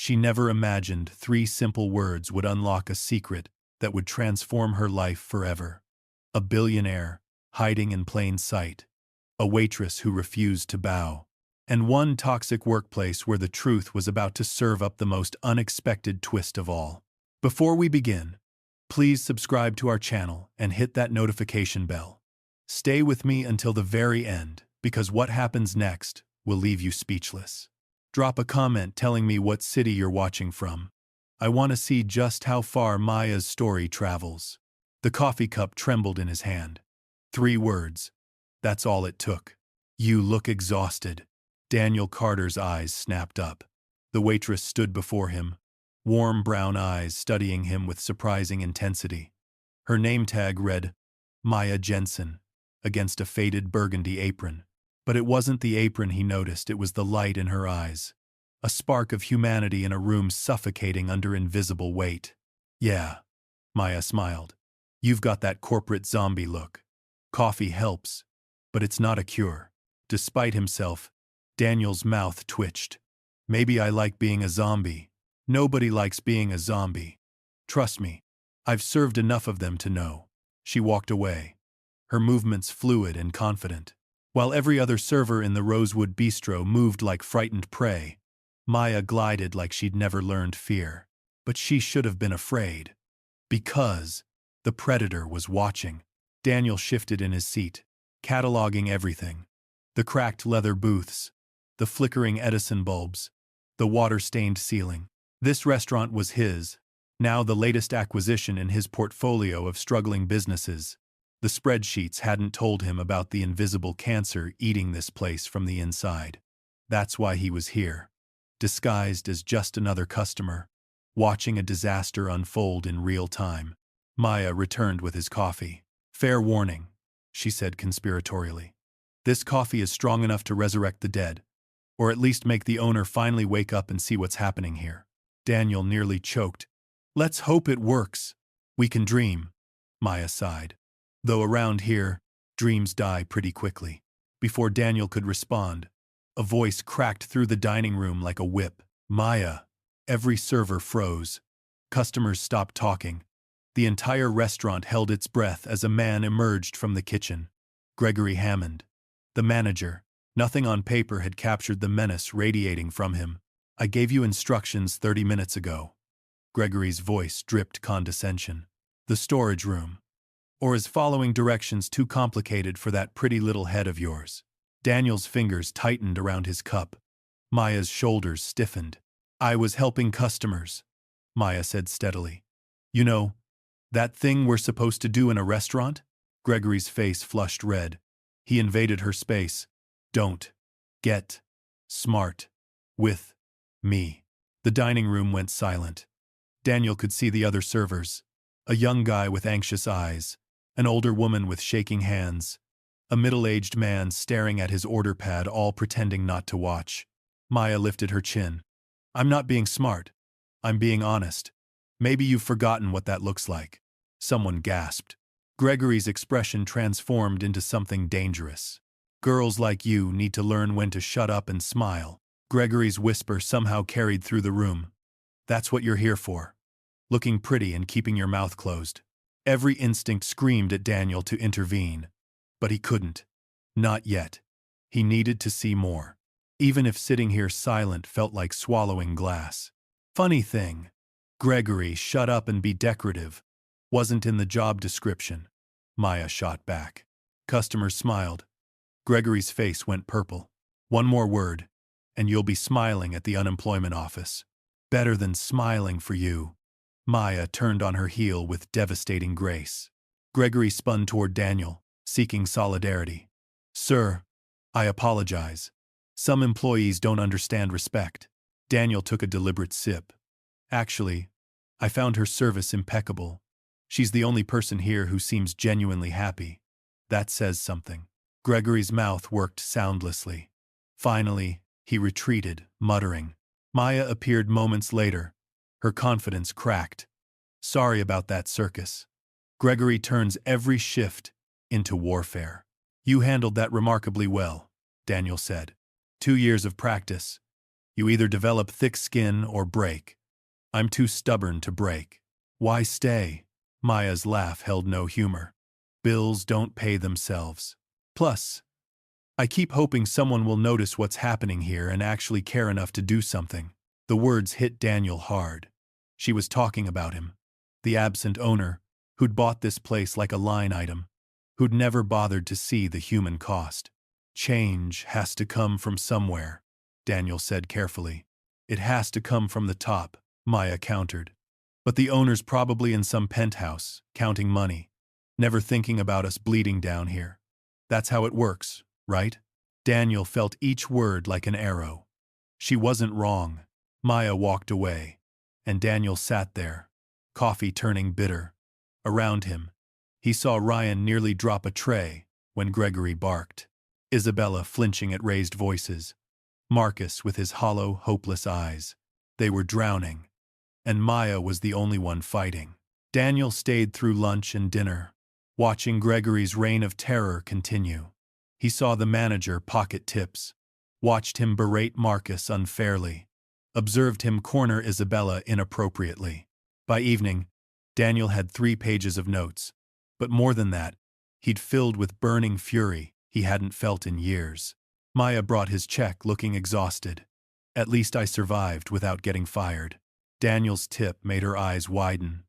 She never imagined 3 simple words would unlock a secret that would transform her life forever. A billionaire, hiding in plain sight. A waitress who refused to bow. And one toxic workplace where the truth was about to serve up the most unexpected twist of all. Before we begin, please subscribe to our channel and hit that notification bell. Stay with me until the very end, because what happens next will leave you speechless. Drop a comment telling me what city you're watching from. I want to see just how far Maya's story travels. The coffee cup trembled in his hand. 3 words. That's all it took. You look exhausted. Daniel Carter's eyes snapped up. The waitress stood before him, warm brown eyes studying him with surprising intensity. Her name tag read, Maya Jensen, against a faded burgundy apron. But it wasn't the apron he noticed, it was the light in her eyes. A spark of humanity in a room suffocating under invisible weight. Yeah, Maya smiled. You've got that corporate zombie look. Coffee helps, but it's not a cure. Despite himself, Daniel's mouth twitched. Maybe I like being a zombie. Nobody likes being a zombie. Trust me, I've served enough of them to know. She walked away, her movements fluid and confident. While every other server in the Rosewood Bistro moved like frightened prey, Maya glided like she'd never learned fear. But she should have been afraid. Because the predator was watching. Daniel shifted in his seat, cataloging everything. The cracked leather booths, the flickering Edison bulbs, the water-stained ceiling. This restaurant was his, now the latest acquisition in his portfolio of struggling businesses. The spreadsheets hadn't told him about the invisible cancer eating this place from the inside. That's why he was here, disguised as just another customer, watching a disaster unfold in real time. Maya returned with his coffee. Fair warning, she said conspiratorially. This coffee is strong enough to resurrect the dead, or at least make the owner finally wake up and see what's happening here. Daniel nearly choked. Let's hope it works. We can dream, Maya sighed. Though around here, dreams die pretty quickly. Before Daniel could respond, a voice cracked through the dining room like a whip. Maya. Every server froze. Customers stopped talking. The entire restaurant held its breath as a man emerged from the kitchen. Gregory Hammond. The manager. Nothing on paper had captured the menace radiating from him. I gave you instructions 30 minutes ago. Gregory's voice dripped condescension. The storage room. Or is following directions too complicated for that pretty little head of yours? Daniel's fingers tightened around his cup. Maya's shoulders stiffened. I was helping customers, Maya said steadily. You know, that thing we're supposed to do in a restaurant? Gregory's face flushed red. He invaded her space. Don't get smart with me. The dining room went silent. Daniel could see the other servers. A young guy with anxious eyes. An older woman with shaking hands. A middle-aged man staring at his order pad, all pretending not to watch. Maya lifted her chin. I'm not being smart. I'm being honest. Maybe you've forgotten what that looks like. Someone gasped. Gregory's expression transformed into something dangerous. Girls like you need to learn when to shut up and smile. Gregory's whisper somehow carried through the room. That's what you're here for. Looking pretty and keeping your mouth closed. Every instinct screamed at Daniel to intervene. But he couldn't. Not yet. He needed to see more. Even if sitting here silent felt like swallowing glass. Funny thing, Gregory, shut up and be decorative, wasn't in the job description. Maya shot back. Customers smiled. Gregory's face went purple. One more word, and you'll be smiling at the unemployment office. Better than smiling for you. Maya turned on her heel with devastating grace. Gregory spun toward Daniel, seeking solidarity. Sir, I apologize. Some employees don't understand respect. Daniel took a deliberate sip. Actually, I found her service impeccable. She's the only person here who seems genuinely happy. That says something. Gregory's mouth worked soundlessly. Finally, he retreated, muttering. Maya appeared moments later. Her confidence cracked. Sorry about that circus. Gregory turns every shift into warfare. You handled that remarkably well, Daniel said. 2 years of practice. You either develop thick skin or break. I'm too stubborn to break. Why stay? Maya's laugh held no humor. Bills don't pay themselves. Plus, I keep hoping someone will notice what's happening here and actually care enough to do something. The words hit Daniel hard. She was talking about him. The absent owner, who'd bought this place like a line item, who'd never bothered to see the human cost. Change has to come from somewhere, Daniel said carefully. It has to come from the top, Maya countered. But the owner's probably in some penthouse, counting money, never thinking about us bleeding down here. That's how it works, right? Daniel felt each word like an arrow. She wasn't wrong. Maya walked away, and Daniel sat there, coffee turning bitter. Around him, he saw Ryan nearly drop a tray when Gregory barked. Isabella flinching at raised voices. Marcus with his hollow, hopeless eyes. They were drowning, and Maya was the only one fighting. Daniel stayed through lunch and dinner, watching Gregory's reign of terror continue. He saw the manager pocket tips, watched him berate Marcus unfairly, observed him corner Isabella inappropriately. By evening, Daniel had 3 pages of notes, but more than that, he'd filled with burning fury he hadn't felt in years. Maya brought his check looking exhausted. At least I survived without getting fired. Daniel's tip made her eyes widen.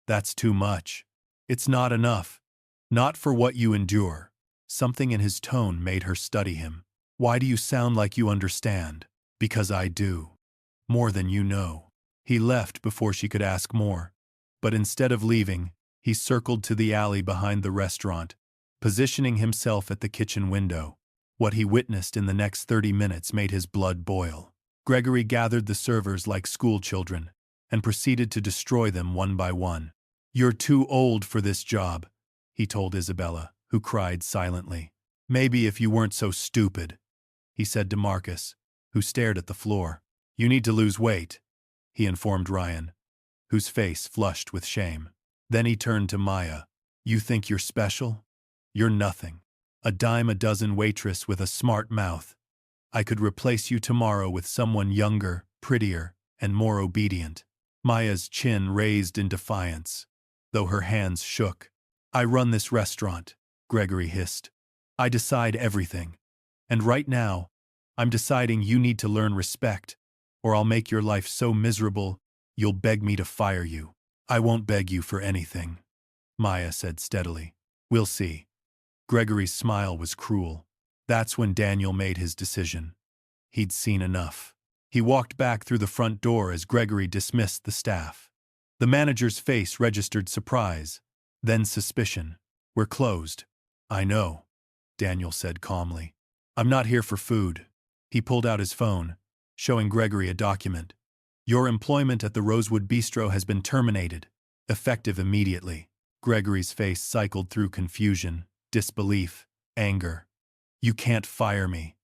That's too much. It's not enough. Not for what you endure. Something in his tone made her study him. Why do you sound like you understand? Because I do. More than you know. He left before she could ask more. But instead of leaving, he circled to the alley behind the restaurant, positioning himself at the kitchen window. What he witnessed in the next 30 minutes made his blood boil. Gregory gathered the servers like school children and proceeded to destroy them one by one. You're too old for this job, he told Isabella, who cried silently. Maybe if you weren't so stupid, he said to Marcus, who stared at the floor. You need to lose weight, he informed Ryan, whose face flushed with shame. Then he turned to Maya. You think you're special? You're nothing. A dime a dozen waitress with a smart mouth. I could replace you tomorrow with someone younger, prettier, and more obedient. Maya's chin raised in defiance, though her hands shook. I run this restaurant, Gregory hissed. I decide everything. And right now, I'm deciding you need to learn respect, or I'll make your life so miserable, you'll beg me to fire you. I won't beg you for anything, Maya said steadily. We'll see. Gregory's smile was cruel. That's when Daniel made his decision. He'd seen enough. He walked back through the front door as Gregory dismissed the staff. The manager's face registered surprise, then suspicion. We're closed. I know, Daniel said calmly. I'm not here for food. He pulled out his phone, showing Gregory a document. Your employment at the Rosewood Bistro has been terminated, effective immediately. Gregory's face cycled through confusion, disbelief, anger. You can't fire me.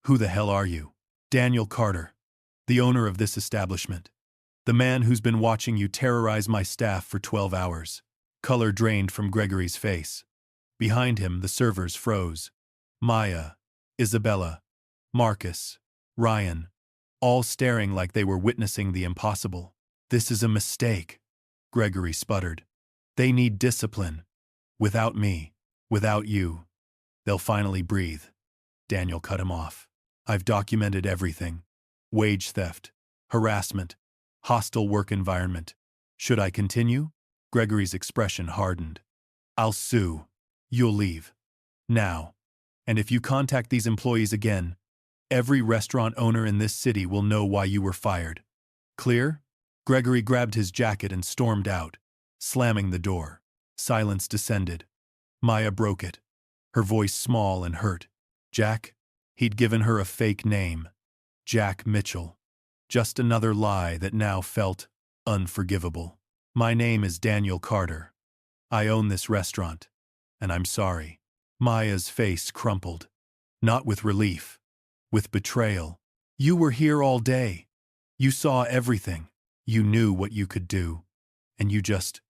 Who the hell are you? Daniel Carter, the owner of this establishment. The man who's been watching you terrorize my staff for 12 hours. Color drained from Gregory's face. Behind him, the servers froze. Maya, Isabella, Marcus, Ryan, all staring like they were witnessing the impossible. This is a mistake, Gregory sputtered. They need discipline. Without me, without you, they'll finally breathe. Daniel cut him off. I've documented everything. Wage theft, harassment, hostile work environment. Should I continue? Gregory's expression hardened. I'll sue. You'll leave. Now. And if you contact these employees again, every restaurant owner in this city will know why you were fired. Clear? Gregory grabbed his jacket and stormed out, slamming the door. Silence descended. Maya broke it, her voice small and hurt. Jack? He'd given her a fake name. Jack Mitchell. Just another lie that now felt unforgivable. My name is Daniel Carter. I own this restaurant, and I'm sorry. Maya's face crumpled. Not with relief, with betrayal. You were here all day. You saw everything. You knew what you could do. And you just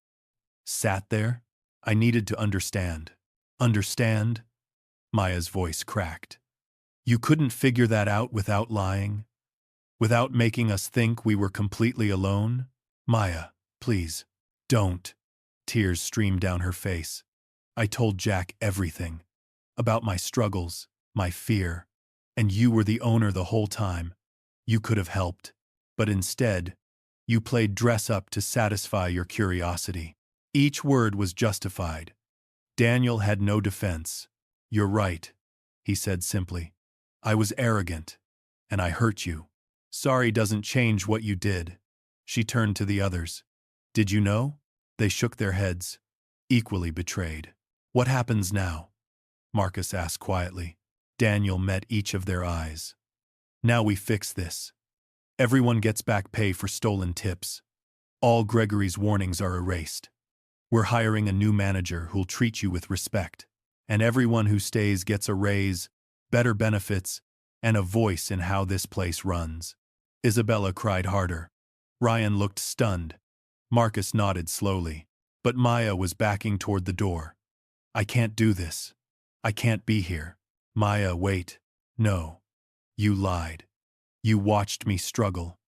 sat there? I needed to understand. Understand? Maya's voice cracked. You couldn't figure that out without lying? without making us think we were completely alone? Maya, please, don't. Tears streamed down her face. I told Jack everything. About my struggles, my fear. And you were the owner the whole time. You could have helped. But instead, you played dress-up to satisfy your curiosity. Each word was justified. Daniel had no defense. You're right, he said simply. I was arrogant, and I hurt you. Sorry doesn't change what you did. She turned to the others. Did you know? They shook their heads, equally betrayed. What happens now? Marcus asked quietly. Daniel met each of their eyes. Now we fix this. Everyone gets back pay for stolen tips. All Gregory's warnings are erased. We're hiring a new manager who'll treat you with respect. And everyone who stays gets a raise, better benefits, and a voice in how this place runs. Isabella cried harder. Ryan looked stunned. Marcus nodded slowly. But Maya was backing toward the door. I can't do this. I can't be here. Maya, wait. No. You lied. You watched me struggle.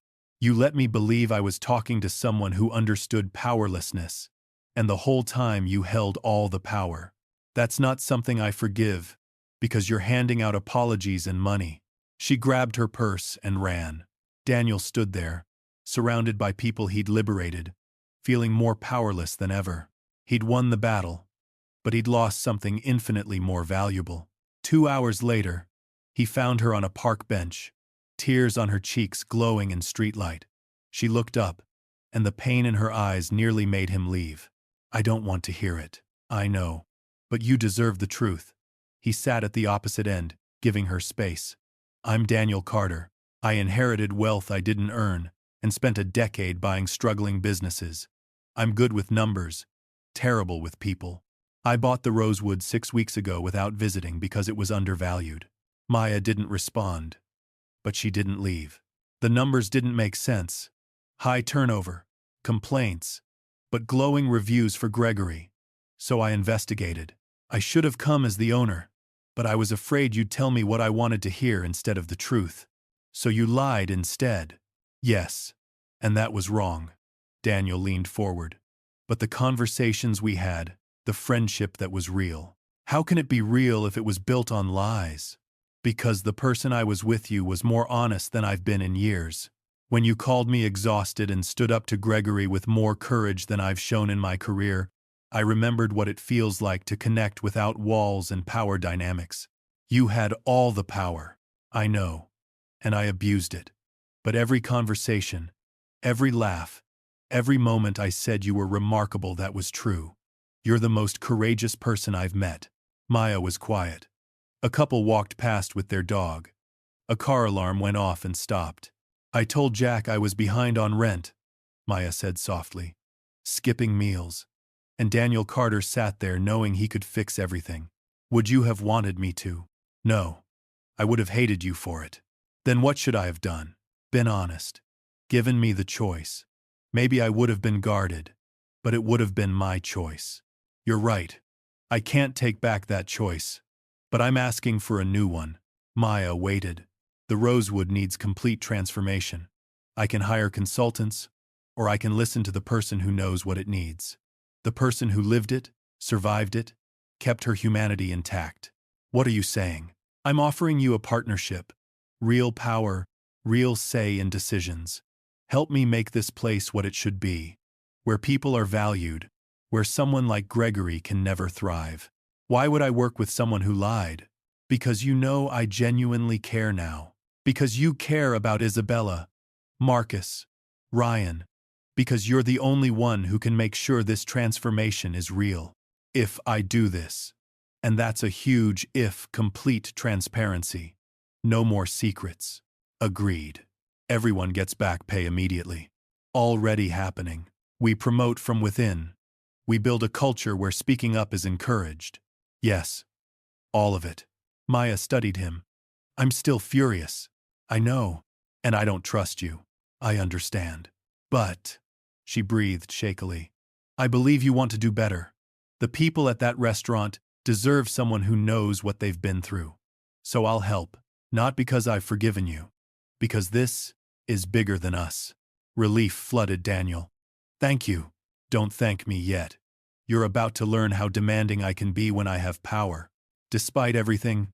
You let me believe I was talking to someone who understood powerlessness. And the whole time you held all the power. That's not something I forgive, because you're handing out apologies and money. She grabbed her purse and ran. Daniel stood there, surrounded by people he'd liberated, feeling more powerless than ever. He'd won the battle, but he'd lost something infinitely more valuable. 2 hours later, he found her on a park bench, tears on her cheeks glowing in streetlight. She looked up, and the pain in her eyes nearly made him leave. I don't want to hear it. I know. But you deserve the truth. He sat at the opposite end, giving her space. I'm Daniel Carter. I inherited wealth I didn't earn, and spent a decade buying struggling businesses. I'm good with numbers, terrible with people. I bought the Rosewood 6 weeks ago without visiting because it was undervalued. Maya didn't respond, but she didn't leave. The numbers didn't make sense. High turnover, complaints, but glowing reviews for Gregory. So I investigated. I should have come as the owner, but I was afraid you'd tell me what I wanted to hear instead of the truth. So you lied instead. Yes, and that was wrong. Daniel leaned forward. But the conversations we had, the friendship that was real. How can it be real if it was built on lies? Because the person I was with you was more honest than I've been in years. When you called me exhausted and stood up to Gregory with more courage than I've shown in my career, I remembered what it feels like to connect without walls and power dynamics. You had all the power. I know. And I abused it. But every conversation, every laugh, every moment I said you were remarkable, that was true. You're the most courageous person I've met. Maya was quiet. A couple walked past with their dog. A car alarm went off and stopped. I told Jack I was behind on rent, Maya said softly. Skipping meals. And Daniel Carter sat there knowing he could fix everything. Would you have wanted me to? No. I would have hated you for it. Then what should I have done? Been honest. Given me the choice. Maybe I would have been guarded, but it would have been my choice. You're right. I can't take back that choice. But I'm asking for a new one. Maya waited. The Rosewood needs complete transformation. I can hire consultants, or I can listen to the person who knows what it needs. The person who lived it, survived it, kept her humanity intact. What are you saying? I'm offering you a partnership. Real power, real say in decisions. Help me make this place what it should be. Where people are valued, where someone like Gregory can never thrive. Why would I work with someone who lied? Because you know I genuinely care now. Because you care about Isabella, Marcus, Ryan. Because you're the only one who can make sure this transformation is real. If I do this. And that's a huge if. Complete transparency. No more secrets. Agreed. Everyone gets back pay immediately. Already happening. We promote from within. We build a culture where speaking up is encouraged. Yes. All of it. Maya studied him. I'm still furious. I know. And I don't trust you. I understand. But, she breathed shakily, I believe you want to do better. The people at that restaurant deserve someone who knows what they've been through. So I'll help. Not because I've forgiven you. Because this is bigger than us. Relief flooded Daniel. Thank you. Don't thank me yet. You're about to learn how demanding I can be when I have power. Despite everything,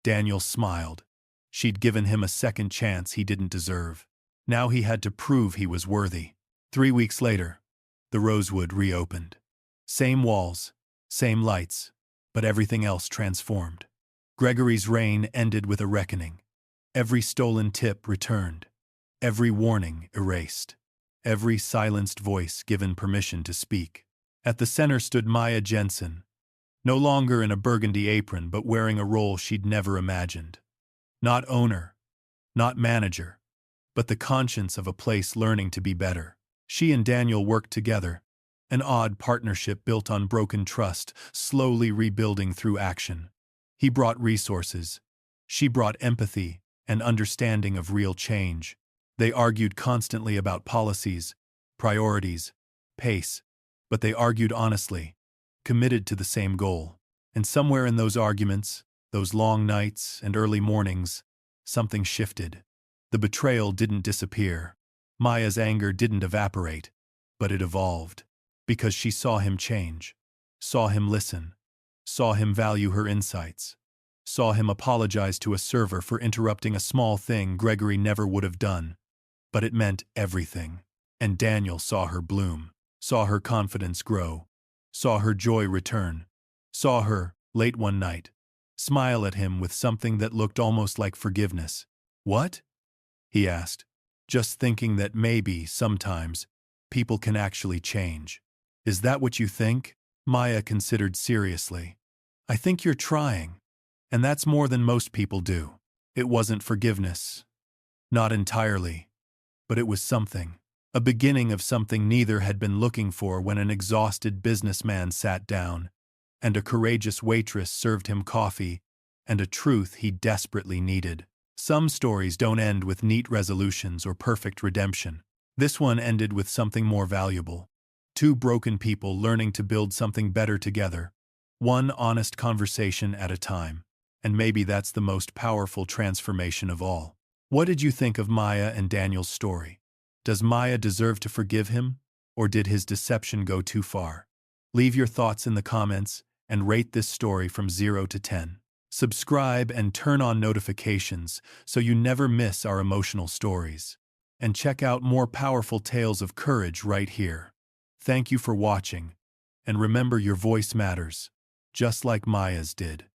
Daniel smiled. She'd given him a second chance he didn't deserve. Now he had to prove he was worthy. 3 weeks later, the Rosewood reopened. Same walls, same lights, but everything else transformed. Gregory's reign ended with a reckoning. Every stolen tip returned. Every warning erased. Every silenced voice given permission to speak. At the center stood Maya Jensen, no longer in a burgundy apron but wearing a role she'd never imagined. Not owner, not manager, but the conscience of a place learning to be better. She and Daniel worked together, an odd partnership built on broken trust, slowly rebuilding through action. He brought resources. She brought empathy and understanding of real change. They argued constantly about policies, priorities, pace, but they argued honestly, committed to the same goal. And somewhere in those arguments, those long nights and early mornings, something shifted. The betrayal didn't disappear. Maya's anger didn't evaporate, but it evolved. Because she saw him change, saw him listen, saw him value her insights, saw him apologize to a server for interrupting a small thing Gregory never would have done. But it meant everything. And Daniel saw her bloom, saw her confidence grow, saw her joy return, saw her, late one night, smile at him with something that looked almost like forgiveness. "What?" he asked, just thinking that maybe, sometimes, people can actually change. "Is that what you think?" Maya considered seriously. "I think you're trying, and that's more than most people do." It wasn't forgiveness. Not entirely. But it was something. A beginning of something neither had been looking for when an exhausted businessman sat down, and a courageous waitress served him coffee, and a truth he desperately needed. Some stories don't end with neat resolutions or perfect redemption. This one ended with something more valuable. Two broken people learning to build something better together, one honest conversation at a time. And maybe that's the most powerful transformation of all. What did you think of Maya and Daniel's story? Does Maya deserve to forgive him, or did his deception go too far? Leave your thoughts in the comments and rate this story from 0 to 10. Subscribe and turn on notifications so you never miss our emotional stories. And check out more powerful tales of courage right here. Thank you for watching, and remember your voice matters, just like Maya's did.